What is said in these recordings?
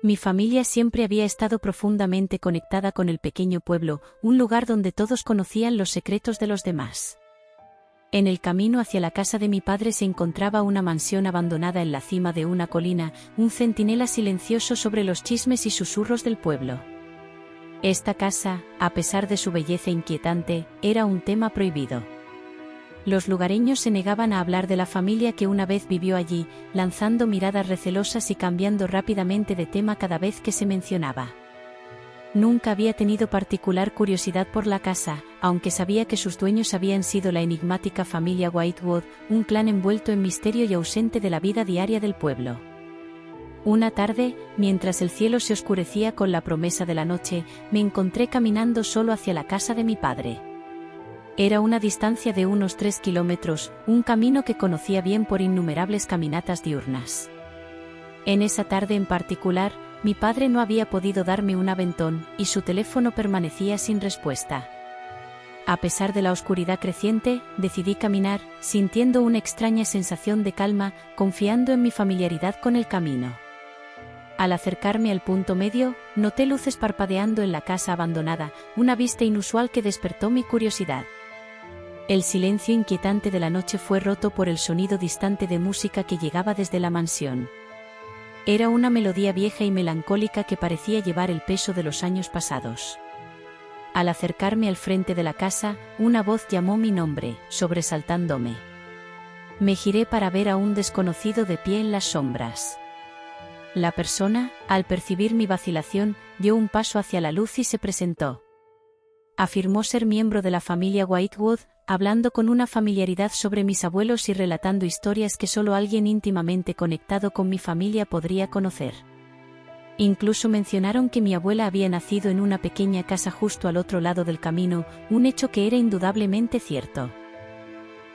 Mi familia siempre había estado profundamente conectada con el pequeño pueblo, un lugar donde todos conocían los secretos de los demás. En el camino hacia la casa de mi padre se encontraba una mansión abandonada en la cima de una colina, un centinela silencioso sobre los chismes y susurros del pueblo. Esta casa, a pesar de su belleza inquietante, era un tema prohibido. Los lugareños se negaban a hablar de la familia que una vez vivió allí, lanzando miradas recelosas y cambiando rápidamente de tema cada vez que se mencionaba. Nunca había tenido particular curiosidad por la casa, aunque sabía que sus dueños habían sido la enigmática familia Whitewood, un clan envuelto en misterio y ausente de la vida diaria del pueblo. Una tarde, mientras el cielo se oscurecía con la promesa de la noche, me encontré caminando solo hacia la casa de mi padre. Era una distancia de unos 3 kilómetros, un camino que conocía bien por innumerables caminatas diurnas. En esa tarde en particular, mi padre no había podido darme un aventón, y su teléfono permanecía sin respuesta. A pesar de la oscuridad creciente, decidí caminar, sintiendo una extraña sensación de calma, confiando en mi familiaridad con el camino. Al acercarme al punto medio, noté luces parpadeando en la casa abandonada, una vista inusual que despertó mi curiosidad. El silencio inquietante de la noche fue roto por el sonido distante de música que llegaba desde la mansión. Era una melodía vieja y melancólica que parecía llevar el peso de los años pasados. Al acercarme al frente de la casa, una voz llamó mi nombre, sobresaltándome. Me giré para ver a un desconocido de pie en las sombras. La persona, al percibir mi vacilación, dio un paso hacia la luz y se presentó. Afirmó ser miembro de la familia Whitewood, hablando con una familiaridad sobre mis abuelos y relatando historias que solo alguien íntimamente conectado con mi familia podría conocer. Incluso mencionaron que mi abuela había nacido en una pequeña casa justo al otro lado del camino, un hecho que era indudablemente cierto.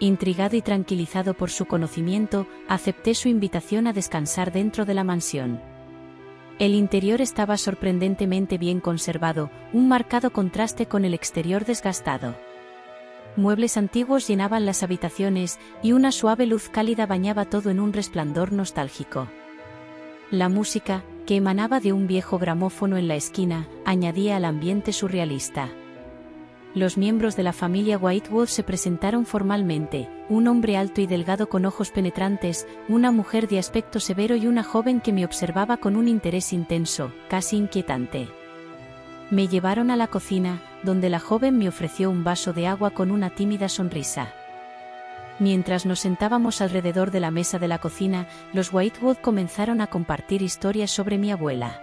Intrigado y tranquilizado por su conocimiento, acepté su invitación a descansar dentro de la mansión. El interior estaba sorprendentemente bien conservado, un marcado contraste con el exterior desgastado. Muebles antiguos llenaban las habitaciones, y una suave luz cálida bañaba todo en un resplandor nostálgico. La música, que emanaba de un viejo gramófono en la esquina, añadía al ambiente surrealista. Los miembros de la familia Whitewood se presentaron formalmente, un hombre alto y delgado con ojos penetrantes, una mujer de aspecto severo y una joven que me observaba con un interés intenso, casi inquietante. Me llevaron a la cocina, donde la joven me ofreció un vaso de agua con una tímida sonrisa. Mientras nos sentábamos alrededor de la mesa de la cocina, los Whitewood comenzaron a compartir historias sobre mi abuela.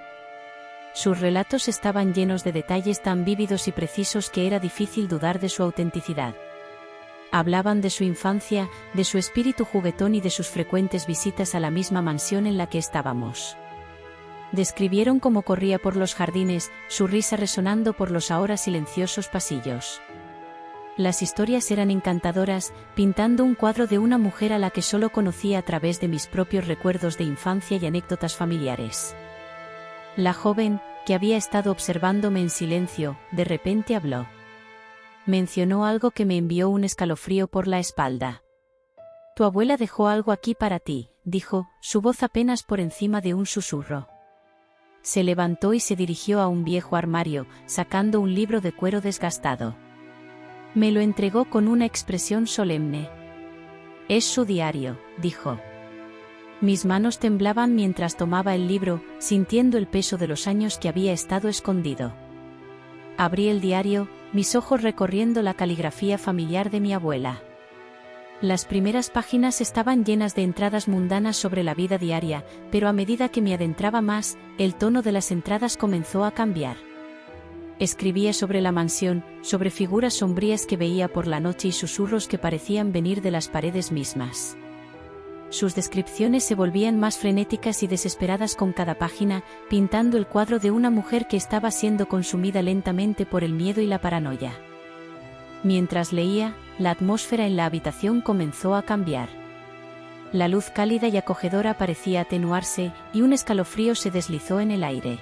Sus relatos estaban llenos de detalles tan vívidos y precisos que era difícil dudar de su autenticidad. Hablaban de su infancia, de su espíritu juguetón y de sus frecuentes visitas a la misma mansión en la que estábamos. Describieron cómo corría por los jardines, su risa resonando por los ahora silenciosos pasillos. Las historias eran encantadoras, pintando un cuadro de una mujer a la que solo conocía a través de mis propios recuerdos de infancia y anécdotas familiares. La joven, que había estado observándome en silencio, de repente habló. Mencionó algo que me envió un escalofrío por la espalda. Tu abuela dejó algo aquí para ti, dijo, su voz apenas por encima de un susurro. Se levantó y se dirigió a un viejo armario, sacando un libro de cuero desgastado. Me lo entregó con una expresión solemne. Es su diario, dijo. Mis manos temblaban mientras tomaba el libro, sintiendo el peso de los años que había estado escondido. Abrí el diario, mis ojos recorriendo la caligrafía familiar de mi abuela. Las primeras páginas estaban llenas de entradas mundanas sobre la vida diaria, pero a medida que me adentraba más, el tono de las entradas comenzó a cambiar. Escribía sobre la mansión, sobre figuras sombrías que veía por la noche y susurros que parecían venir de las paredes mismas. Sus descripciones se volvían más frenéticas y desesperadas con cada página, pintando el cuadro de una mujer que estaba siendo consumida lentamente por el miedo y la paranoia. Mientras leía, la atmósfera en la habitación comenzó a cambiar. La luz cálida y acogedora parecía atenuarse, y un escalofrío se deslizó en el aire.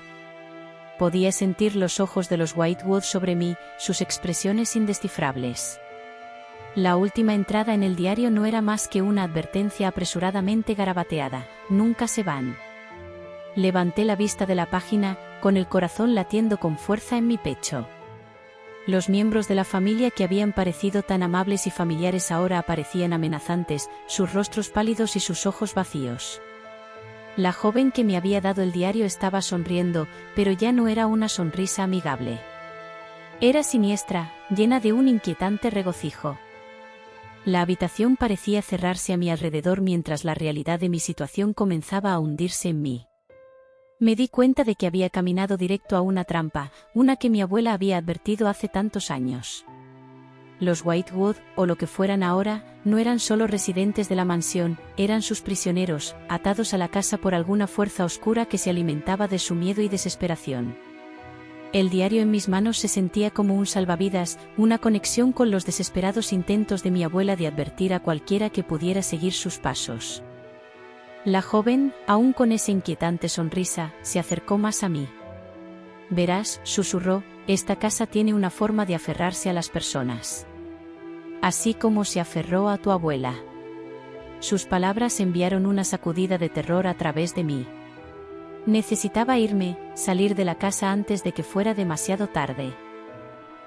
Podía sentir los ojos de los Whitewood sobre mí, sus expresiones indescifrables. La última entrada en el diario no era más que una advertencia apresuradamente garabateada: nunca se van. Levanté la vista de la página, con el corazón latiendo con fuerza en mi pecho. Los miembros de la familia que habían parecido tan amables y familiares ahora aparecían amenazantes, sus rostros pálidos y sus ojos vacíos. La joven que me había dado el diario estaba sonriendo, pero ya no era una sonrisa amigable. Era siniestra, llena de un inquietante regocijo. La habitación parecía cerrarse a mi alrededor mientras la realidad de mi situación comenzaba a hundirse en mí. Me di cuenta de que había caminado directo a una trampa, una que mi abuela había advertido hace tantos años. Los Whitewood, o lo que fueran ahora, no eran solo residentes de la mansión, eran sus prisioneros, atados a la casa por alguna fuerza oscura que se alimentaba de su miedo y desesperación. El diario en mis manos se sentía como un salvavidas, una conexión con los desesperados intentos de mi abuela de advertir a cualquiera que pudiera seguir sus pasos. La joven, aún con esa inquietante sonrisa, se acercó más a mí. «Verás», susurró, «esta casa tiene una forma de aferrarse a las personas. Así como se aferró a tu abuela». Sus palabras enviaron una sacudida de terror a través de mí. Necesitaba irme, salir de la casa antes de que fuera demasiado tarde.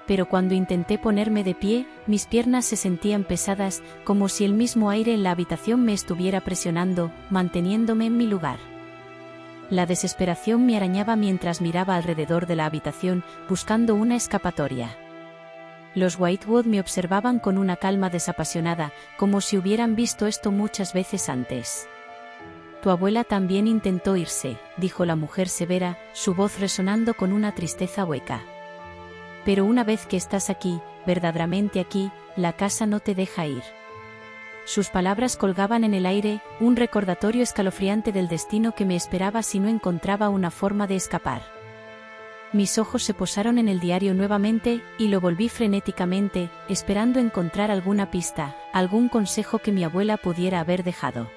Pero cuando intenté ponerme de pie, mis piernas se sentían pesadas, como si el mismo aire en la habitación me estuviera presionando, manteniéndome en mi lugar. La desesperación me arañaba mientras miraba alrededor de la habitación, buscando una escapatoria. Los Whitewood me observaban con una calma desapasionada, como si hubieran visto esto muchas veces antes. «Tu abuela también intentó irse», dijo la mujer severa, su voz resonando con una tristeza hueca. «Pero una vez que estás aquí, verdaderamente aquí, la casa no te deja ir». Sus palabras colgaban en el aire, un recordatorio escalofriante del destino que me esperaba si no encontraba una forma de escapar. Mis ojos se posaron en el diario nuevamente, y lo volví frenéticamente, esperando encontrar alguna pista, algún consejo que mi abuela pudiera haber dejado.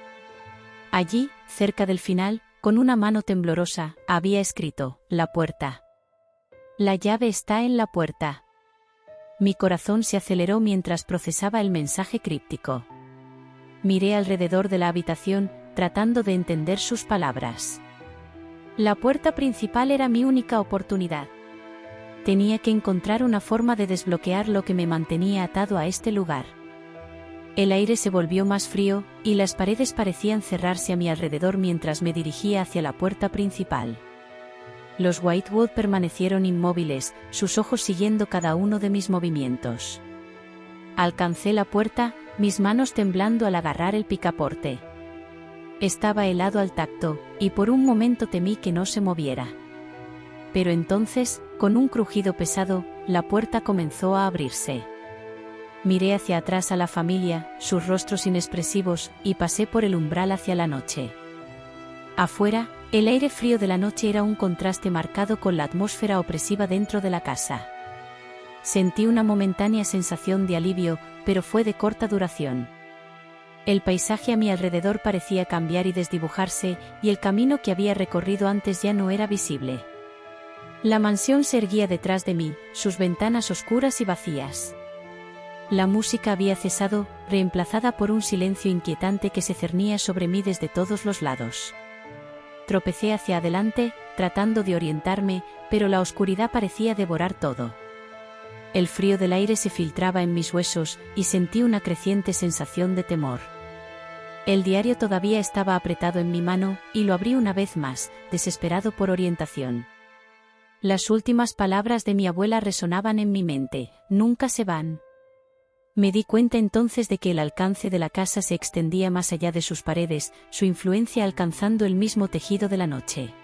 Allí, cerca del final, con una mano temblorosa, había escrito: «La puerta. La llave está en la puerta». Mi corazón se aceleró mientras procesaba el mensaje críptico. Miré alrededor de la habitación, tratando de entender sus palabras. La puerta principal era mi única oportunidad. Tenía que encontrar una forma de desbloquear lo que me mantenía atado a este lugar. El aire se volvió más frío, y las paredes parecían cerrarse a mi alrededor mientras me dirigía hacia la puerta principal. Los Whitewood permanecieron inmóviles, sus ojos siguiendo cada uno de mis movimientos. Alcancé la puerta, mis manos temblando al agarrar el picaporte. Estaba helado al tacto, y por un momento temí que no se moviera. Pero entonces, con un crujido pesado, la puerta comenzó a abrirse. Miré hacia atrás a la familia, sus rostros inexpresivos, y pasé por el umbral hacia la noche. Afuera, el aire frío de la noche era un contraste marcado con la atmósfera opresiva dentro de la casa. Sentí una momentánea sensación de alivio, pero fue de corta duración. El paisaje a mi alrededor parecía cambiar y desdibujarse, y el camino que había recorrido antes ya no era visible. La mansión se erguía detrás de mí, sus ventanas oscuras y vacías. La música había cesado, reemplazada por un silencio inquietante que se cernía sobre mí desde todos los lados. Tropecé hacia adelante, tratando de orientarme, pero la oscuridad parecía devorar todo. El frío del aire se filtraba en mis huesos, y sentí una creciente sensación de temor. El diario todavía estaba apretado en mi mano, y lo abrí una vez más, desesperado por orientación. Las últimas palabras de mi abuela resonaban en mi mente: «Nunca se van». Me di cuenta entonces de que el alcance de la casa se extendía más allá de sus paredes, su influencia alcanzando el mismo tejido de la noche.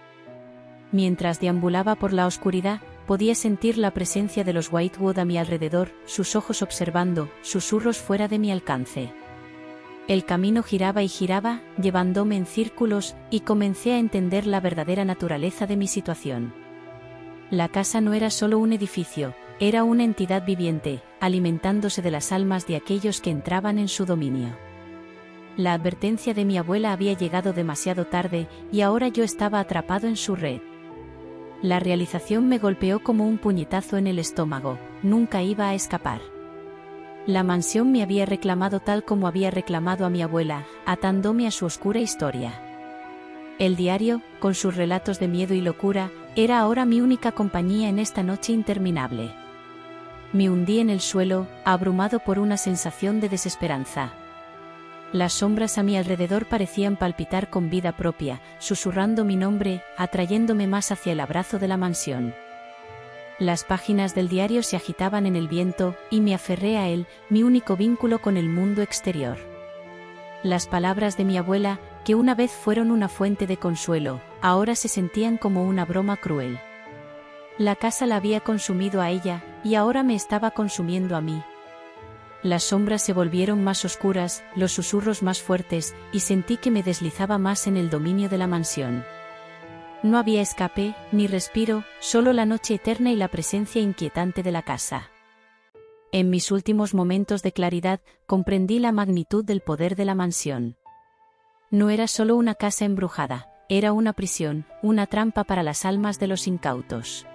Mientras deambulaba por la oscuridad, podía sentir la presencia de los Whitewood a mi alrededor, sus ojos observando, susurros fuera de mi alcance. El camino giraba y giraba, llevándome en círculos, y comencé a entender la verdadera naturaleza de mi situación. La casa no era solo un edificio, era una entidad viviente, alimentándose de las almas de aquellos que entraban en su dominio. La advertencia de mi abuela había llegado demasiado tarde, y ahora yo estaba atrapado en su red. La realización me golpeó como un puñetazo en el estómago: nunca iba a escapar. La mansión me había reclamado tal como había reclamado a mi abuela, atándome a su oscura historia. El diario, con sus relatos de miedo y locura, era ahora mi única compañía en esta noche interminable. Me hundí en el suelo, abrumado por una sensación de desesperanza. Las sombras a mi alrededor parecían palpitar con vida propia, susurrando mi nombre, atrayéndome más hacia el abrazo de la mansión. Las páginas del diario se agitaban en el viento, y me aferré a él, mi único vínculo con el mundo exterior. Las palabras de mi abuela, que una vez fueron una fuente de consuelo, ahora se sentían como una broma cruel. La casa la había consumido a ella, y ahora me estaba consumiendo a mí. Las sombras se volvieron más oscuras, los susurros más fuertes, y sentí que me deslizaba más en el dominio de la mansión. No había escape, ni respiro, solo la noche eterna y la presencia inquietante de la casa. En mis últimos momentos de claridad, comprendí la magnitud del poder de la mansión. No era solo una casa embrujada, era una prisión, una trampa para las almas de los incautos.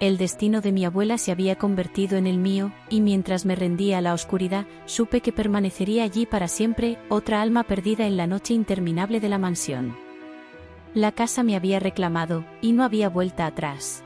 El destino de mi abuela se había convertido en el mío, y mientras me rendía a la oscuridad, supe que permanecería allí para siempre, otra alma perdida en la noche interminable de la mansión. La casa me había reclamado, y no había vuelta atrás.